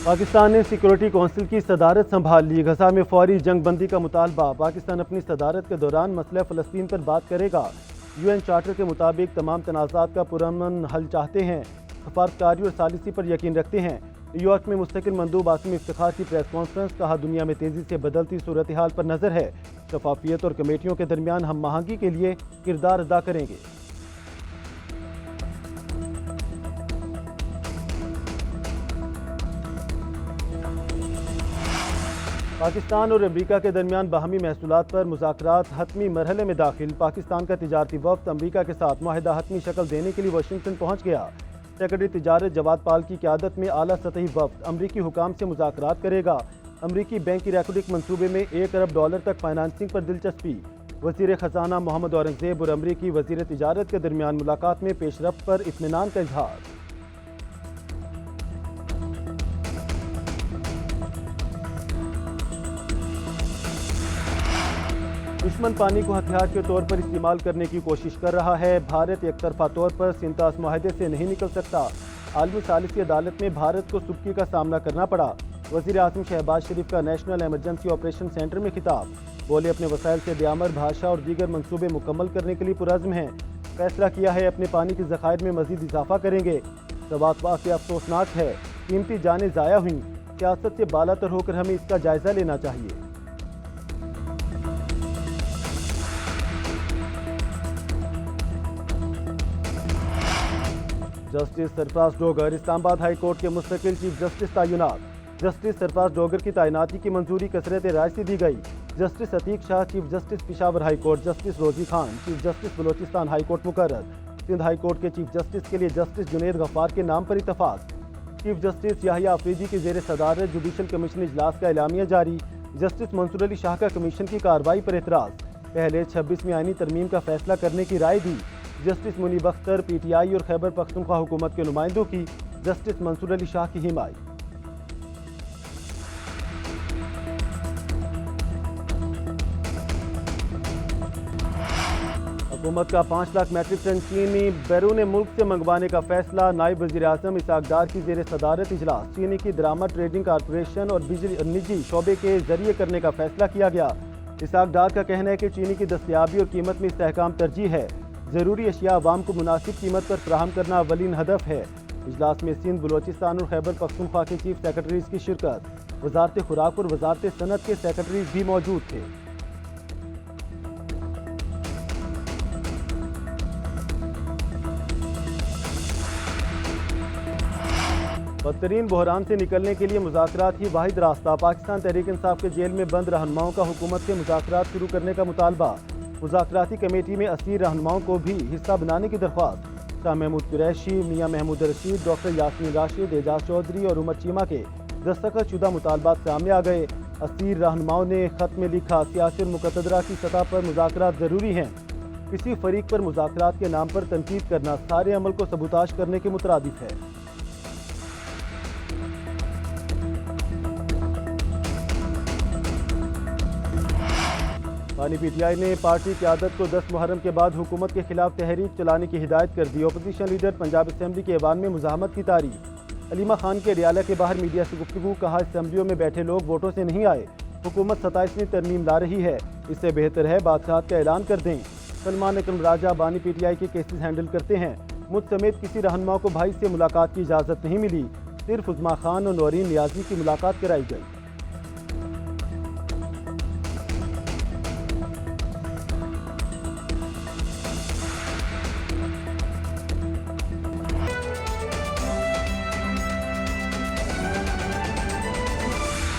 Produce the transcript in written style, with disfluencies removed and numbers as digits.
پاکستان نے security council کی صدارت سنبھال لی۔ غزہ میں فوری جنگ بندی کا مطالبہ۔ پاکستان اپنی صدارت کے دوران مسئلہ فلسطین پر بات کرے گا۔ UN چارٹر کے مطابق تمام تنازعات کا پرامن حل چاہتے ہیں، سفارتکاری اور ثالثی پر یقین رکھتے ہیں۔ نیو یارک میں مستقل مندوب عاصم افتخار کی پریس کانفرنس۔ کہا دنیا میں تیزی سے بدلتی صورتحال پر نظر ہے، شفافیت اور کمیٹیوں کے درمیان ہم آہنگی کے لیے کردار ادا کریں گے۔ پاکستان اور امریکہ کے درمیان باہمی محصولات پر مذاکرات حتمی مرحلے میں داخل۔ پاکستان کا تجارتی وفد امریکہ کے ساتھ معاہدہ حتمی شکل دینے کے لیے واشنگٹن پہنچ گیا۔ سیکرٹری تجارت جواد پال کی قیادت میں اعلیٰ سطحی وفد امریکی حکام سے مذاکرات کرے گا۔ امریکی بینکی ریکوڈک منصوبے میں $1 ارب تک فائنانسنگ پر دلچسپی۔ وزیر خزانہ محمد اورنگزیب اور امریکی وزیر تجارت کے درمیان ملاقات میں پیش رفت پر اطمینان کا اظہار۔ دشمن پانی کو ہتھیار کے طور پر استعمال کرنے کی کوشش کر رہا ہے۔ بھارت یک طرفہ طور پر سینتاس معاہدے سے نہیں نکل سکتا۔ عالمی ثالثی عدالت میں بھارت کو سبکی کا سامنا کرنا پڑا۔ وزیر اعظم شہباز شریف کا نیشنل ایمرجنسی آپریشن سینٹر میں خطاب۔ بولے اپنے وسائل سے دیامر بھاشا اور دیگر منصوبے مکمل کرنے کے لیے پرعزم ہیں۔ فیصلہ کیا ہے اپنے پانی کے ذخائر میں مزید اضافہ کریں گے۔ سوات واقعہ افسوسناک ہے، قیمتی جانیں ضائع ہوئیں۔ سیاست سے بالا تر ہو کر ہمیں اس کا جائزہ لینا چاہیے۔ جسٹس سرفراز ڈوگر اسلام آباد ہائی کورٹ کے مستقل چیف جسٹس تعینات۔ جسٹس سرفراز ڈوگر کی تعیناتی کی منظوری کثرت رائے سے دی گئی۔ Justice Atiq Shah chief justice Peshawar high court, justice Rozi Khan chief justice Balochistan high court مقرر۔ سندھ ہائی کورٹ کے چیف جسٹس کے لیے جسٹس جنید غفار کے نام پر اتفاق۔ چیف جسٹس یحییٰ افریدی کی زیر صدارت جوڈیشل کمیشن اجلاس کا اعلامیہ جاری۔ جسٹس منصور علی شاہ کا کمیشن کی کارروائی پر اعتراض۔ پہلے 26ویں آئینی ترمیم کا فیصلہ کرنے کی رائے دی۔ Justice Munib Akhtar P T I اور خیبر پختونخوا حکومت کے نمائندوں کی جسٹس منصور علی شاہ کی حمایت۔ حکومت کا 5 لاکھ میٹرک ٹن چینی بیرون ملک سے منگوانے کا فیصلہ۔ نائب وزیر اعظم اسحاق ڈار کی زیر صدارت اجلاس۔ چینی کی درآمد ٹریڈنگ کارپوریشن اور نجی شعبے کے ذریعے کرنے کا فیصلہ کیا گیا۔ اسحاق ڈار کا کہنا ہے کہ چینی کی دستیابی اور قیمت میں استحکام ترجیح ہے۔ ضروری اشیاء عوام کو مناسب قیمت پر فراہم کرنا اولین ہدف ہے۔ اجلاس میں سندھ، بلوچستان اور خیبر پختونخوا کے چیف سیکرٹریز کی شرکت۔ وزارت خوراک اور وزارت صنعت کے سیکرٹریز بھی موجود تھے۔ بدترین بحران سے نکلنے کے لیے مذاکرات ہی واحد راستہ۔ پاکستان تحریک انصاف کے جیل میں بند رہنماؤں کا حکومت سے مذاکرات شروع کرنے کا مطالبہ۔ مذاکراتی کمیٹی میں اسیر رہنماؤں کو بھی حصہ بنانے کی درخواست۔ شاہ محمود قریشی، میاں محمود رشید، ڈاکٹر یاسمین راشد، اعجاز چودھری اور عمر چیمہ کے دستخط شدہ مطالبات سامنے آ گئے۔ اسیر رہنماؤں نے خط میں لکھا، سیاسی اور مقتدرہ کی سطح پر مذاکرات ضروری ہیں۔ کسی فریق پر مذاکرات کے نام پر تنقید کرنا سارے عمل کو سبوتاژ کرنے کے مترادف ہے۔ بانی پی ٹی آئی نے پارٹی قیادت کو 10 محرم کے بعد حکومت کے خلاف تحریک چلانے کی ہدایت کر دی۔ اپوزیشن لیڈر پنجاب اسمبلی کے ایوان میں مزاحمت کی تعریف۔ علیمہ خان کے ریالہ کے باہر میڈیا سے گفتگو۔ کہا اسمبلیوں میں بیٹھے لوگ ووٹوں سے نہیں آئے، حکومت 27ویں ترمیم لا رہی ہے، اس سے بہتر ہے بادشاہت کا اعلان کر دیں۔ سلمان اکرم راجہ بانی پی ٹی آئی کے کیسز ہینڈل کرتے ہیں، مجھ سمیت کسی رہنما کو بھائی سے ملاقات کی اجازت نہیں ملی، صرف عظمیٰ خان اور نورین نیازی کی ملاقات کرائی گئی۔